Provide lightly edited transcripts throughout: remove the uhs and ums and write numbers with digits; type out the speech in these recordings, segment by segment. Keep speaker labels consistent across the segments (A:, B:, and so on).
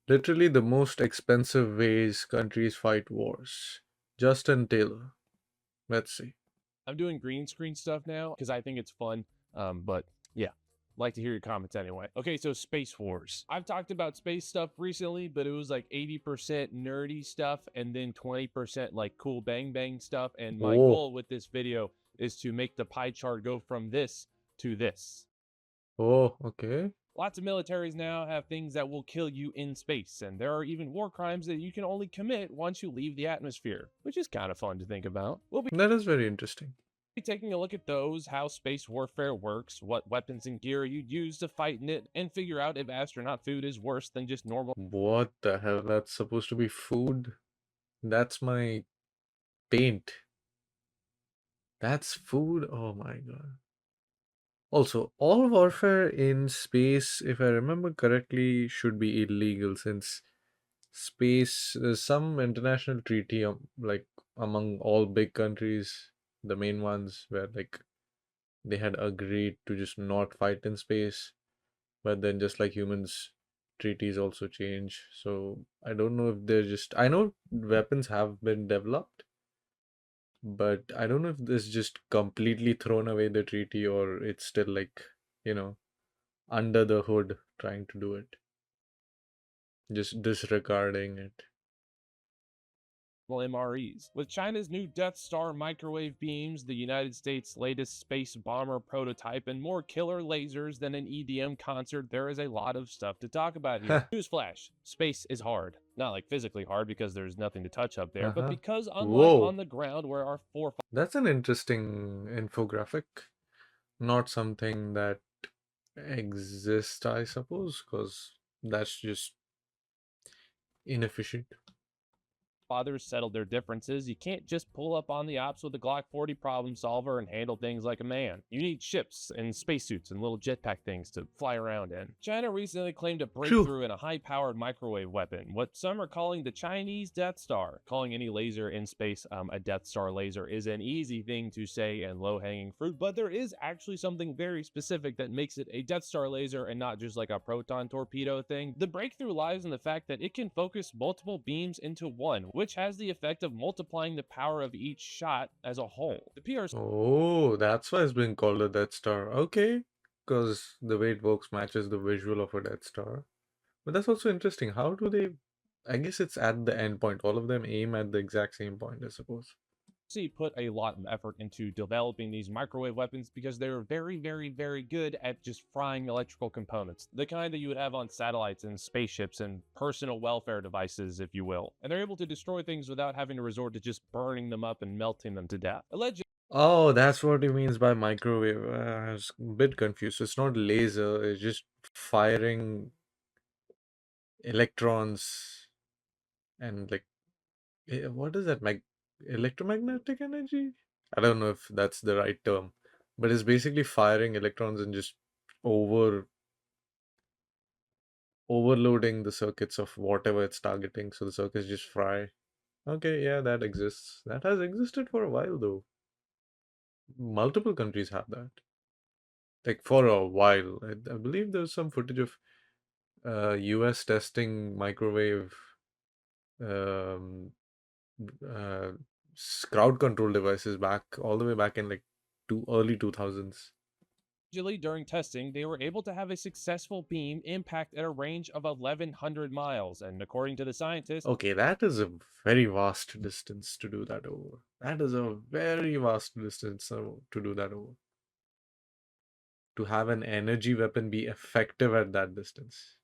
A: Literally the most expensive ways countries fight wars. Justin Taylor. Let's see.
B: I'm doing green screen stuff now because I think it's fun. But yeah, like to hear your comments anyway. Okay, so Space Wars. I've talked about space stuff recently, but it was like 80% nerdy stuff and then 20% like cool bang bang stuff. And my
A: Oh,
B: goal with this video is to make the pie chart go from this to this.
A: oh, okay.
B: Lots of militaries now have things that will kill you in space, and there are even war crimes that you can only commit once you leave the atmosphere, which is kind of fun to think about. We'll
A: That is very interesting.
B: be taking a look at those, how space warfare works, what weapons and gear you'd use to fight in it, and figure out if astronaut food is worse than just normal.
A: What the hell? That's supposed to be food? That's my paint. That's food? Oh my god. Also, all warfare in space, if I remember correctly, should be illegal since space, there's some international treaty like among all big countries, the main ones where like they had agreed to just not fight in space, but then just like humans, treaties also change. So I don't know if they're just, I know weapons have been developed, but I don't know if this just completely thrown away the treaty or it's still like, you know, under the hood trying to do it, just disregarding it.
B: MREs. With China's new Death Star microwave beams, the United States' latest space bomber prototype, and more killer lasers than an EDM concert, there is a lot of stuff to talk about here. Newsflash, space is hard. Not like physically hard because there's nothing to touch up there, but
A: Uh-huh.
B: because unlike on
A: Whoa,
B: the ground where our forefathers
A: that's an interesting infographic. Not something that exists, I suppose, because that's just inefficient.
B: fathers settled their differences, you can't just pull up on the ops with a Glock 40 problem solver and handle things like a man. You need ships and spacesuits and little jetpack things to fly around in. China recently claimed a
A: True.
B: breakthrough in a high-powered microwave weapon, what some are calling the Chinese Death Star. Calling any laser in space a Death Star laser is an easy thing to say and low-hanging fruit, but there is actually something very specific that makes it a Death Star laser and not just like a proton torpedo thing. The breakthrough lies in the fact that it can focus multiple beams into one, which has the effect of multiplying the power of each shot as a whole. The PRC
A: Oh, that's why it's been called a Death Star. Okay, because the way it works matches the visual of a Death Star. But that's also interesting. How do they? I guess it's at the end point. All of them aim at the exact same point, I suppose.
B: put a lot of effort into developing these microwave weapons because they were very, very, very good at just frying electrical components, the kind that you would have on satellites and spaceships and personal welfare devices, if you will. And they're able to destroy things without having to resort to just burning them up and melting them to death. Allegedly,
A: Oh, that's what he means by microwave. I was a bit confused. So it's not laser, it's just firing electrons and like, what is that? Electromagnetic energy? I don't know if that's the right term, but it's basically firing electrons and just over overloading the circuits of whatever it's targeting, so the circuits just fry. Okay, yeah, that exists. That has existed for a while though. Multiple countries have that. Like for a while. I believe there's some footage of US testing microwave um, uh, crowd control devices back all the way back in like early 2000s.
B: during testing, they were able to have a successful beam impact at a range of 1,100 miles, and according to the scientists,
A: Okay, that is a very vast distance to do that over. That is a very vast distance to do that over. To have an energy weapon be effective at that distance.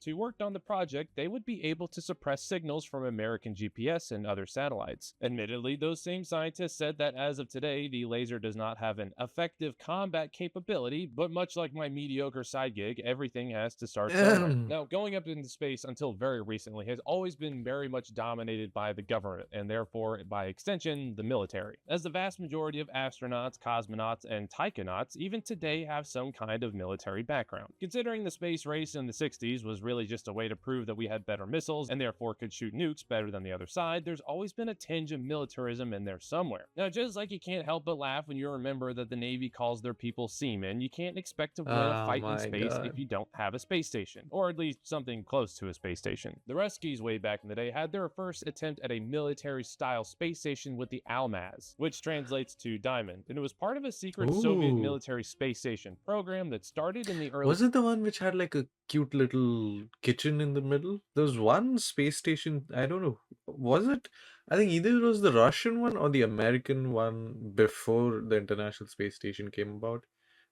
B: who worked on the project, they would be able to suppress signals from American GPS and other satellites. Admittedly, those same scientists said that as of today, the laser does not have an effective combat capability, but much like my mediocre side gig, everything has to start somewhere. Now, going up into space until very recently has always been very much dominated by the government, and therefore, by extension, the military. As the vast majority of astronauts, cosmonauts, and taikonauts even today have some kind of military background. Considering the space race in the 60s was really really just a way to prove that we had better missiles and therefore could shoot nukes better than the other side, there's always been a tinge of militarism in there somewhere. Now, just like you can't help but laugh when you remember that the Navy calls their people seamen, you can't expect to win a
A: Oh
B: fight in
A: my
B: space if
A: god.
B: you don't have a space station, or at least something close to a space station. The Ruskies, way back in the day, had their first attempt at a military style space station with the Almaz, which translates to diamond, and it was part of a secret Soviet
A: Ooh.
B: military space station program that started in the early
A: Was it the one which had like a cute little kitchen in the middle? There was one space station, I don't know. Was it? I think either it was the Russian one or the American one before the International Space Station came about,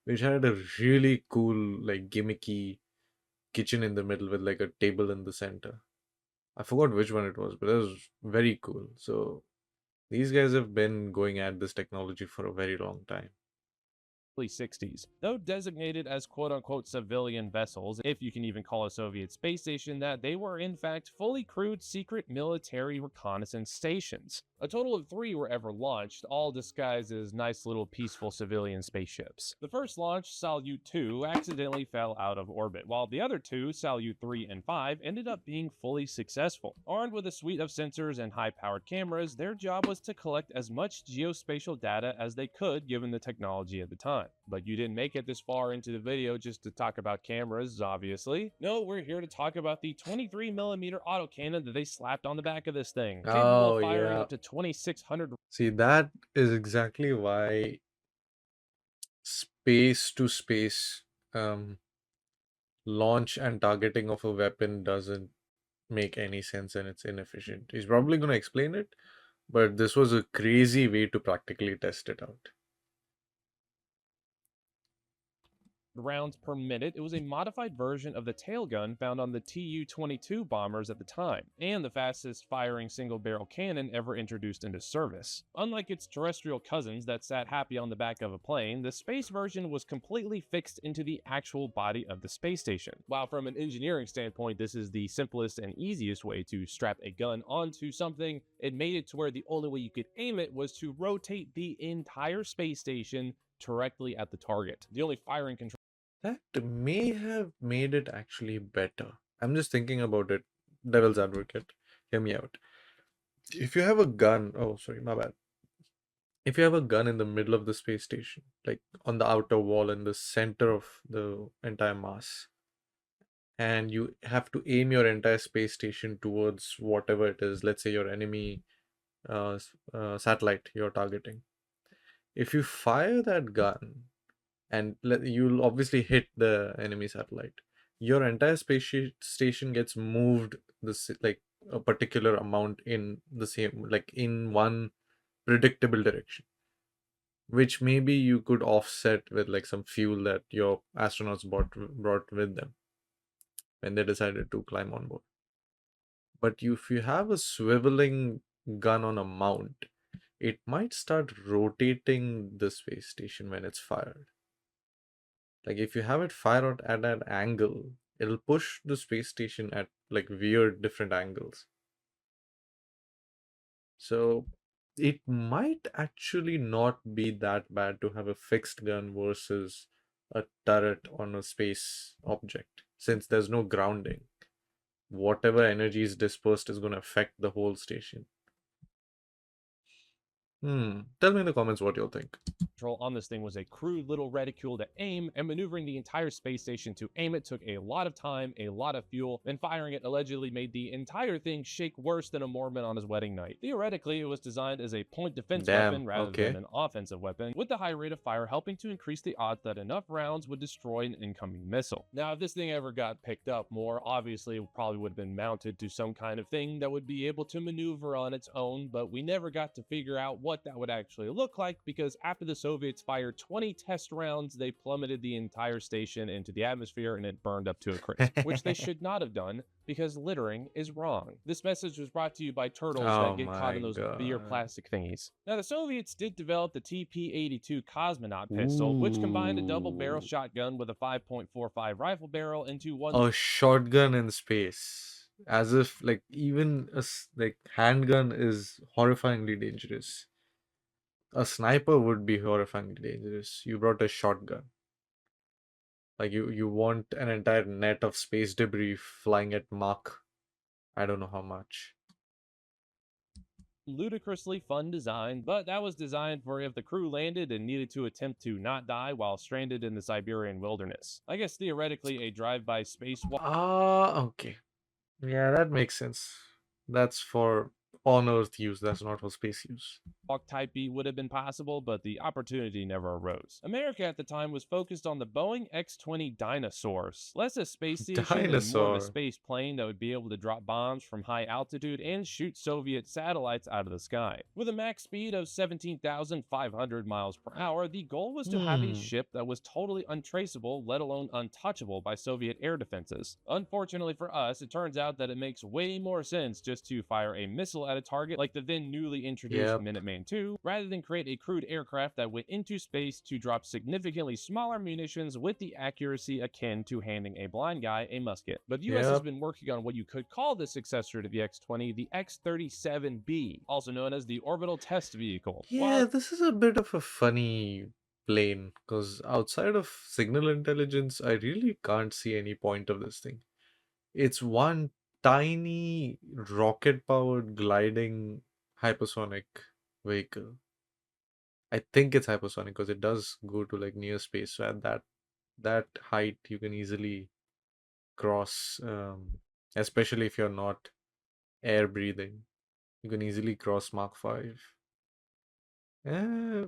A: which had a really cool, like gimmicky kitchen in the middle with like a table in the center. I forgot which one it was, but it was very cool. So these guys have been going at this technology for a very long time.
B: 60s. Though designated as quote unquote civilian vessels, if you can even call a Soviet space station that, they were in fact fully crewed secret military reconnaissance stations. A total of 3 were ever launched, all disguised as nice little peaceful civilian spaceships. The first launch, Salyut 2, accidentally fell out of orbit, while the other 2, Salyut 3 and 5, ended up being fully successful. Armed with a suite of sensors and high-powered cameras, their job was to collect as much geospatial data as they could given the technology at the time. But you didn't make it this far into the video just to talk about cameras, obviously. No, we're here to talk about the 23mm autocannon that they slapped on the back of this thing, capable of
A: Oh,
B: firing
A: yeah.
B: up to 2600.
A: See, that is exactly why space to space launch and targeting of a weapon doesn't make any sense and it's inefficient. He's probably going to explain it, but this was a crazy way to practically test it out.
B: rounds per minute. It was a modified version of the tail gun found on the Tu-22 bombers at the time, and the fastest firing single barrel cannon ever introduced into service. Unlike its terrestrial cousins that sat happy on the back of a plane, the space version was completely fixed into the actual body of the space station. While from an engineering standpoint, this is the simplest and easiest way to strap a gun onto something, it made it to where the only way you could aim it was to rotate the entire space station directly at the target. The only firing control
A: That may have made it actually better. I'm just thinking about it. Devil's advocate. Hear me out. If you have a gun, oh, sorry, my bad. If you have a gun in the middle of the space station, like on the outer wall in the center of the entire mass, and you have to aim your entire space station towards whatever it is, let's say your enemy satellite you're targeting. If you fire that gun and you'll obviously hit the enemy satellite, your entire station gets moved like a particular amount in the same, like in one predictable direction, which maybe you could offset with like some fuel that your astronauts brought with them when they decided to climb on board. But if you have a swiveling gun on a mount, it might start rotating the space station when it's fired. Like if you have it fire out at an angle, it'll push the space station at like weird different angles. So it might actually not be that bad to have a fixed gun versus a turret on a space object, since there's no grounding. Whatever energy is dispersed is going to affect the whole station. Tell me in the comments what you'll think.
B: on this thing was a crude little reticule to aim, and maneuvering the entire space station to aim it took a lot of time, a lot of fuel, and firing it allegedly made the entire thing shake worse than a Mormon on his wedding night. Theoretically, it was designed as a point defense
A: Damn,
B: weapon rather than
A: okay.
B: an offensive weapon, with the high rate of fire helping to increase the odds that enough rounds would destroy an incoming missile. Now, if this thing ever got picked up more, obviously it probably would have been mounted to some kind of thing that would be able to maneuver on its own, but we never got to figure out what that would actually look like, because after the Soviets fired 20 test rounds, they plummeted the entire station into the atmosphere and it burned up to a crisp, which they should not have done because littering is wrong. This message was brought to you by turtles
A: Oh
B: that get caught
A: my
B: in those beer
A: god.
B: plastic thingies. Now, the Soviets did develop the TP-82 cosmonaut pistol, which combined a double barrel
A: Ooh.
B: shotgun with a 5.45 rifle barrel into one
A: A shotgun in space. As if like even like handgun is horrifyingly dangerous. A sniper would be horrifyingly dangerous. You brought a shotgun. Like you want an entire net of space debris flying at Mach, I don't know how much.
B: Ludicrously fun design, but that was designed for if the crew landed and needed to attempt to not die while stranded in the Siberian wilderness. I guess theoretically, a drive-by spacewalk
A: Ah, okay. Yeah, that makes sense. That's for on Earth use, that's not for space use.
B: Type B would have been possible, but the opportunity never arose. America at the time was focused on the Boeing X-20 Dinosaurs, less a space station and more of a
A: Dinosaur.
B: space plane that would be able to drop bombs from high altitude and shoot Soviet satellites out of the sky. With a max speed of 17,500 miles per hour, the goal was to have a
A: Hmm.
B: ship that was totally untraceable, let alone untouchable by Soviet air defenses. Unfortunately for us, it turns out that it makes way more sense just to fire a missile at a target like the then newly introduced
A: Yep.
B: Minuteman II, rather than create a crude aircraft that went into space to drop significantly smaller munitions with the accuracy akin to handing a blind guy a musket. But the US has
A: Yep.
B: been working on what you could call the successor to the X-20, the X-37B, also known as the Orbital Test Vehicle.
A: Yeah,
B: While
A: this is a bit of a funny plane because outside of signal intelligence, I really can't see any point of this thing. It's one tiny rocket powered gliding hypersonic vehicle. I think it's hypersonic because it does go to like near space. So at that height, you can easily cross, especially if you're not air breathing. You can easily cross Mach 5. Uh,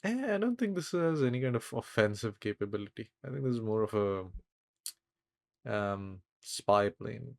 A: I don't think this has any kind of offensive capability. I think this is more of a spy plane.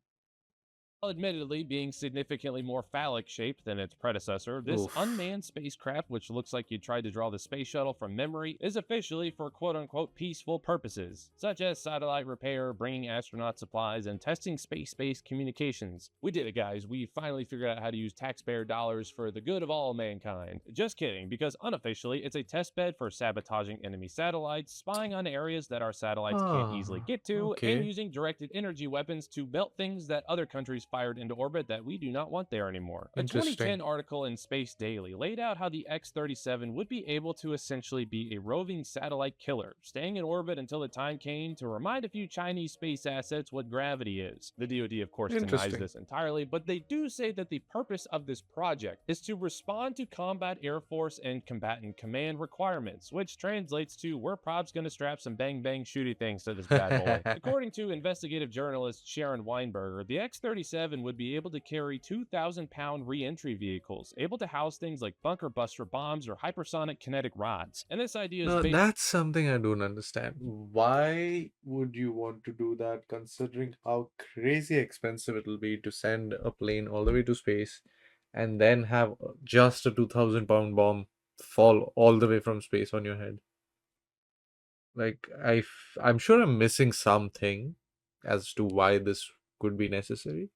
B: admittedly being significantly more phallic shaped than its predecessor, this
A: Oof.
B: unmanned spacecraft, which looks like you tried to draw the space shuttle from memory, is officially for quote unquote peaceful purposes, such as satellite repair, bringing astronaut supplies, and testing space based communications. We did it, guys. We finally figured out how to use taxpayer dollars for the good of all mankind. Just kidding, because unofficially, it's a test bed for sabotaging enemy satellites, spying on areas that our satellites can't easily
A: Ah,
B: get to, and
A: okay.
B: using directed energy weapons to melt things that other countries fired into orbit that we do not want there anymore. A
A: Interesting.
B: 2010 article in Space Daily laid out how the X-37 would be able to essentially be a roving satellite killer, staying in orbit until the time came to remind a few Chinese space assets what gravity is. The DoD, of course, denies
A: Interesting.
B: this entirely, but they do say that the purpose of this project is to respond to combat Air Force and combatant command requirements, which translates to we're probs gonna strap some bang bang shooty things to this bad boy. According to investigative journalist Sharon Weinberger, the X-37 would be able to carry 2,000-pound re-entry vehicles, able to house things like bunker buster bombs or hypersonic kinetic rods. And this idea is
A: No,
B: based
A: that's something I don't understand. Why would you want to do that considering how crazy expensive it'll be to send a plane all the way to space and then have just a 2,000 pound bomb fall all the way from space on your head? Like, I'm sure I'm missing something as to why this could be necessary.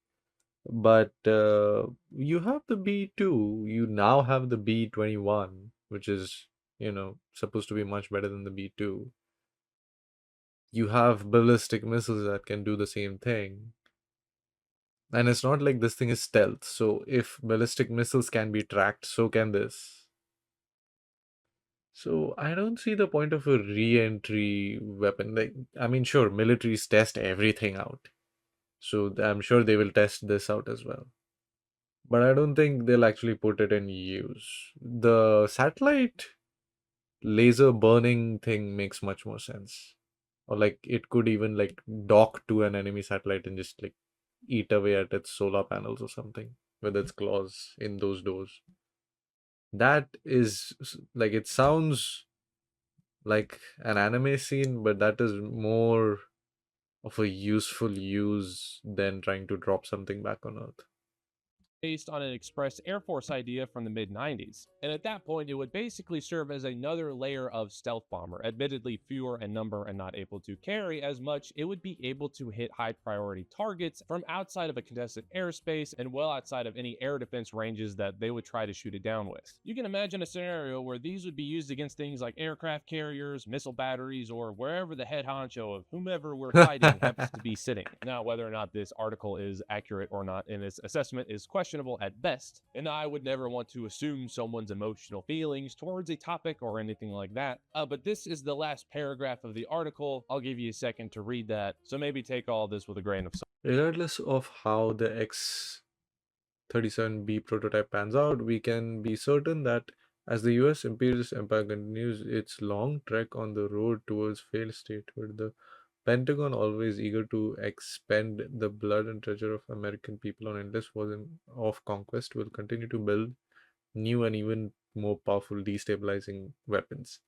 A: But you have the B2, you now have the B-21, which is, supposed to be much better than the B2. You have ballistic missiles that can do the same thing. And it's not like this thing is stealth. So if ballistic missiles can be tracked, so can this. So I don't see the point of a re-entry weapon. Like, I mean, sure, militaries test everything out. So I'm sure they will test this out as well. But I don't think they'll actually put it in use. The satellite laser burning thing makes much more sense. Or like it could even like dock to an enemy satellite and just like eat away at its solar panels or something with its claws in those doors. That is like it sounds like an anime scene, but that is more of a useful use than trying to drop something back on Earth.
B: based on an express Air Force idea from the mid 90s. And at that point, it would basically serve as another layer of stealth bomber, admittedly fewer in number and not able to carry as much. It would be able to hit high priority targets from outside of a contested airspace and well outside of any air defense ranges that they would try to shoot it down with. You can imagine a scenario where these would be used against things like aircraft carriers, missile batteries, or wherever the head honcho of whomever we're fighting happens to be sitting. Now, whether or not this article is accurate or not in its assessment is questionable questionable at best, and I would never want to assume someone's emotional feelings towards a topic or anything like that. But this is the last paragraph of the article. I'll give you a second to read that, so maybe take all this with a grain of salt.
A: Regardless of how the X-37B prototype pans out, we can be certain that as the US imperialist empire continues its long trek on the road towards failed statehood, the Pentagon, always eager to expend the blood and treasure of American people on endless wars of conquest, will continue to build new and even more powerful destabilizing weapons.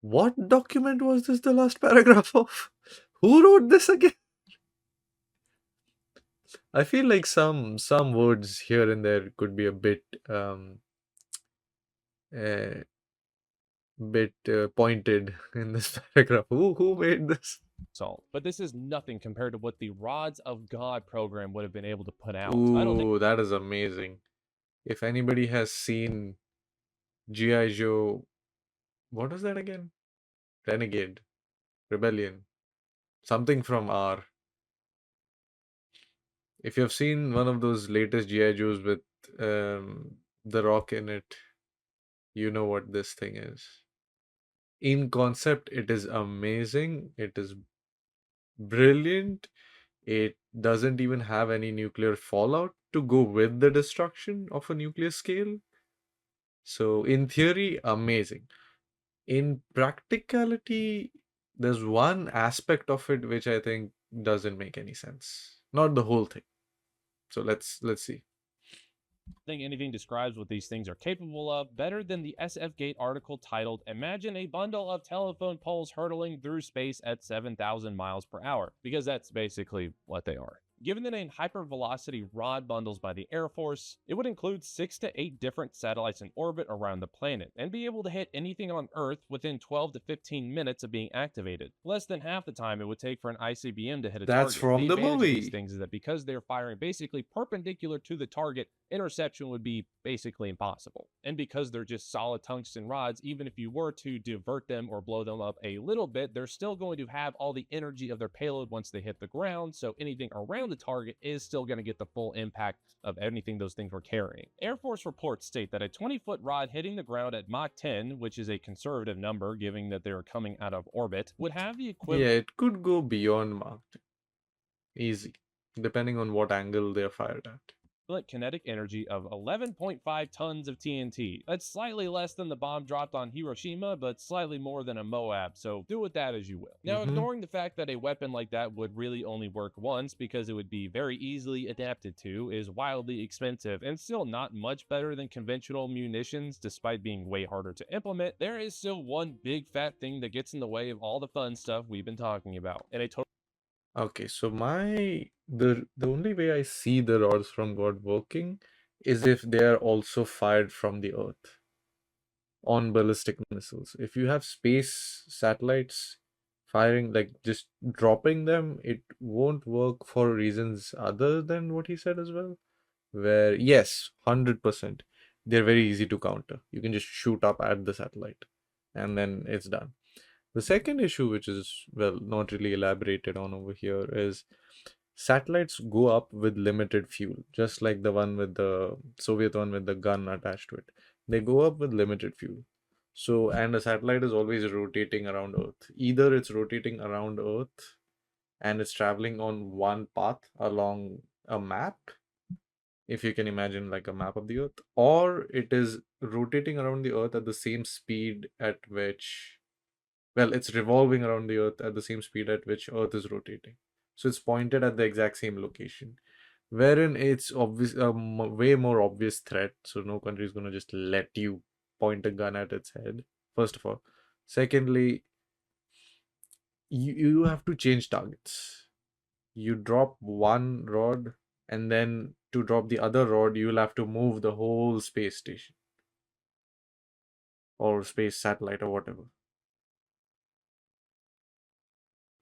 A: What document was this the last paragraph of? Who wrote this again? I feel like some words here and there could be a uh, bit pointed in this paragraph. Who made this?
B: Salt. But this is nothing compared to what the Rods of God program would have been able to put out. I don't think
A: Ooh, that is amazing. If anybody has seen GI Joe, what was that again? Renegade, Rebellion, something from R. If you've seen one of those latest GI Joes with the Rock in it, you know what this thing is. In concept, it is amazing. It is brilliant. It doesn't even have any nuclear fallout to go with the destruction of a nuclear scale. So, in theory, amazing. In practicality, there's one aspect of it which I think doesn't make any sense. Not the whole thing. So let's see.
B: anything describes what these things are capable of better than the SF Gate article titled Imagine a bundle of telephone poles hurtling through space at 7,000 miles per hour, because that's basically what they are. Given the name hypervelocity rod bundles by the Air Force, it would include 6 to 8 different satellites in orbit around the planet and be able to hit anything on Earth within 12 to 15 minutes of being activated. Less than half the time it would take for an ICBM to hit a
A: That's
B: target. The
A: from the
B: advantage of these
A: movie.
B: things is that because they're firing basically perpendicular to the target, interception would be basically impossible. And because they're just solid tungsten rods, even if you were to divert them or blow them up a little bit, they're still going to have all the energy of their payload once they hit the ground, so anything around the target is still going to get the full impact of anything those things were carrying. Air Force reports state that a 20-foot rod hitting the ground at Mach 10, which is a conservative number given that they're coming out of orbit, would have the equivalent
A: Yeah, it could go beyond Mach 10. Easy, depending on what angle they're fired at.
B: kinetic energy of 11.5 tons of TNT. That's slightly less than the bomb dropped on Hiroshima, but slightly more than a Moab, so do with that as you will. Now,
A: Mm-hmm.
B: ignoring the fact that a weapon like that would really only work once because it would be very easily adapted to, is wildly expensive and still not much better than conventional munitions despite being way harder to implement, there is still one big fat thing that gets in the way of all the fun stuff we've been talking about, and a total
A: Okay, so the only way I see the rods from God working is if they are also fired from the Earth on ballistic missiles. If you have space satellites firing, like just dropping them, it won't work for reasons other than what he said as well. Where, yes, 100%, they're very easy to counter. You can just shoot up at the satellite and then it's done. The second issue, which is, well, not really elaborated on over here, is satellites go up with limited fuel, just like the one with the Soviet one with the gun attached to it. They go up with limited fuel. So, and the satellite is always rotating around Earth. Either it's rotating around Earth and it's traveling on one path along a map, if you can imagine like a map of the Earth, or it is rotating around the Earth at the same speed at which, well, it's revolving around the Earth at the same speed at which Earth is rotating. So it's pointed at the exact same location, wherein it's obvious a way more obvious threat. So no country is going to just let you point a gun at its head. First of all, secondly, you have to change targets. You drop one rod, and then to drop the other rod, you'll have to move the whole space station or space satellite or whatever.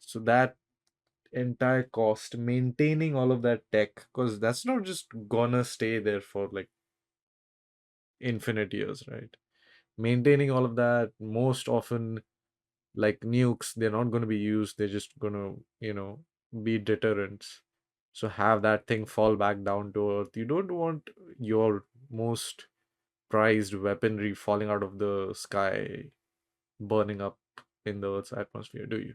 A: So that entire cost maintaining all of that tech, because that's not just gonna stay there for like infinite years, right? Maintaining all of that, most often, like nukes, they're not going to be used, they're just going to be deterrents. So have that thing fall back down to earth. You don't want your most prized weaponry falling out of the sky, burning up in the earth's atmosphere, do you?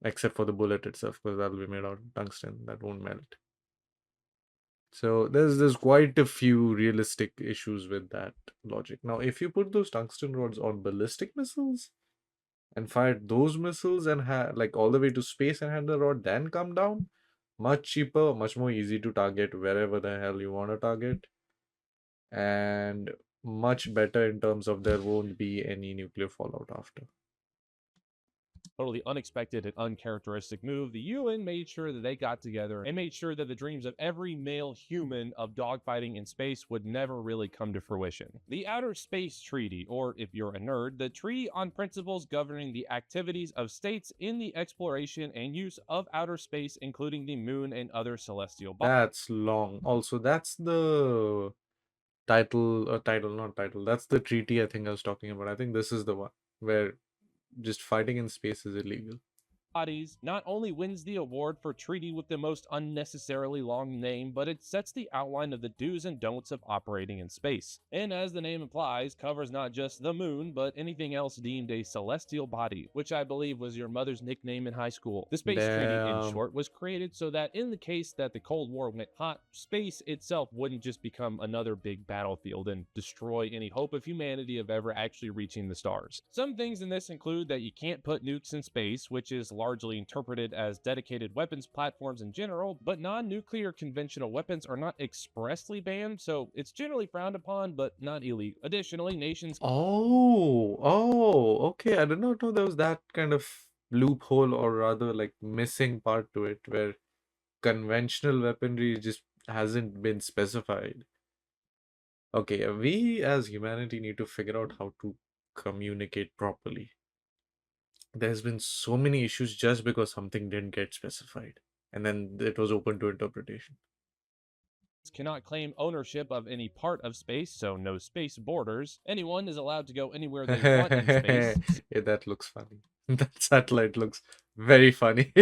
A: Except for the bullet itself, because that'll be made out of tungsten, that won't melt. So there's quite a few realistic issues with that logic. Now, if you put those tungsten rods on ballistic missiles and fired those missiles and had like all the way to space and had the rod then come down, much cheaper, much more easy to target wherever the hell you want to target, and much better in terms of there won't be any nuclear fallout after.
B: Totally unexpected and uncharacteristic move, the UN made sure that they got together and made sure that the dreams of every male human of dogfighting in space would never really come to fruition. The Outer Space Treaty, or if you're a nerd, the Treaty on Principles Governing the Activities of States in the Exploration and Use of Outer Space, including the Moon and other celestial bodies.
A: That's long. Also, that's the not title. That's the treaty I think I was talking about. I think this is the one where just fighting in space is illegal.
B: Bodies not only wins the award for treaty with the most unnecessarily long name, but it sets the outline of the do's and don'ts of operating in space. And as the name implies, covers not just the moon, but anything else deemed a celestial body, which I believe was your mother's nickname in high school. The Space Treaty, in
A: Damn.
B: short, was created so that in the case that the Cold War went hot, space itself wouldn't just become another big battlefield and destroy any hope of humanity of ever actually reaching the stars. Some things in this include that you can't put nukes in space, which is largely interpreted as dedicated weapons platforms in general, but non-nuclear conventional weapons are not expressly banned, so it's generally frowned upon but not illegal. Additionally, nations
A: Okay. I did not know there was that kind of loophole or rather like missing part to it where conventional weaponry just hasn't been specified. Okay, we as humanity need to figure out how to communicate properly. There's been so many issues just because something didn't get specified and then it was open to interpretation.
B: cannot claim ownership of any part of space, so no space borders. Anyone is allowed to go anywhere they want in space.
A: Yeah, that looks funny. That satellite looks very funny.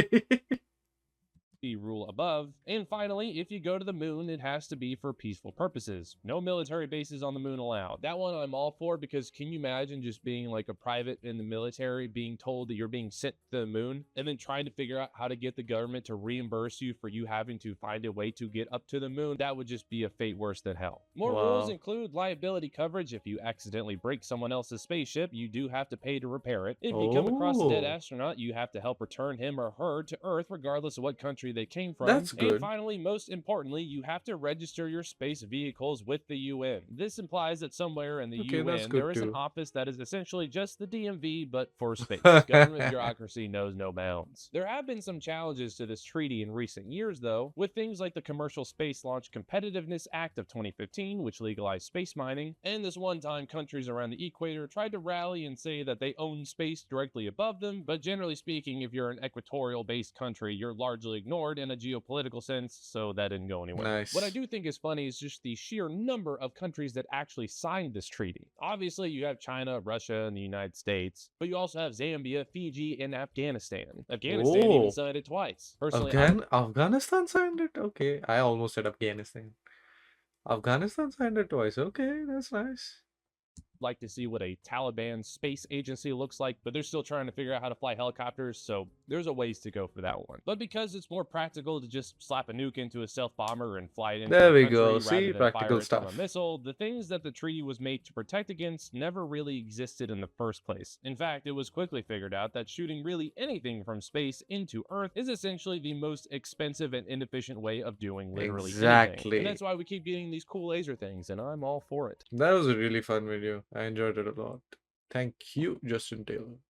B: The rule above. And finally, if you go to the moon, it has to be for peaceful purposes. No military bases on the moon allowed. That one I'm all for because can you imagine just being like a private in the military being told that you're being sent to the moon and then trying to figure out how to get the government to reimburse you for you having to find a way to get up to the moon? That would just be a fate worse than hell. More rules
A: Wow.
B: include liability coverage. If you accidentally break someone else's spaceship, you do have to pay to repair it. If you come across a dead
A: Oh,
B: astronaut, you have to help return him or her to Earth regardless of what country they came from.
A: that's
B: And
A: good.
B: finally, most importantly, you have to register your space vehicles with the UN. This implies that somewhere in the
A: Okay, that's
B: UN there
A: good
B: is an
A: too.
B: office that is essentially just the DMV but for space. Government bureaucracy knows no bounds. There have been some challenges to this treaty in recent years though, with things like the Commercial Space Launch Competitiveness Act of 2015, which legalized space mining, and this one time countries around the equator tried to rally and say that they own space directly above them, but generally speaking, if you're an equatorial based country, you're largely ignored in a geopolitical sense, so that didn't go anywhere. What I
A: Nice.
B: do think is funny is just the sheer number of countries that actually signed this treaty. Obviously, you have China, Russia, and the United States, but you also have Zambia, Fiji, and Afghanistan. Afghanistan even
A: Oh,
B: signed it twice. Personally, I
A: Afghanistan signed it. Okay, I almost said Afghanistan. Afghanistan signed it twice. Okay, that's nice.
B: like to see what a Taliban space agency looks like, but they're still trying to figure out how to fly helicopters, so there's a ways to go for that one. But because it's more practical to just slap a nuke into a stealth bomber and fly it into
A: There
B: a
A: we go.
B: country rather
A: See,
B: than fire
A: practical
B: it from a
A: stuff.
B: missile, the things that the treaty was made to protect against never really existed in the first place. In fact, it was quickly figured out that shooting really anything from space into Earth is essentially the most expensive and inefficient way of doing literally anything. And
A: Exactly.
B: that's why we keep getting these cool laser things, and I'm all for it.
A: That was a really fun video. I enjoyed it a lot. Thank you, Justin Taylor.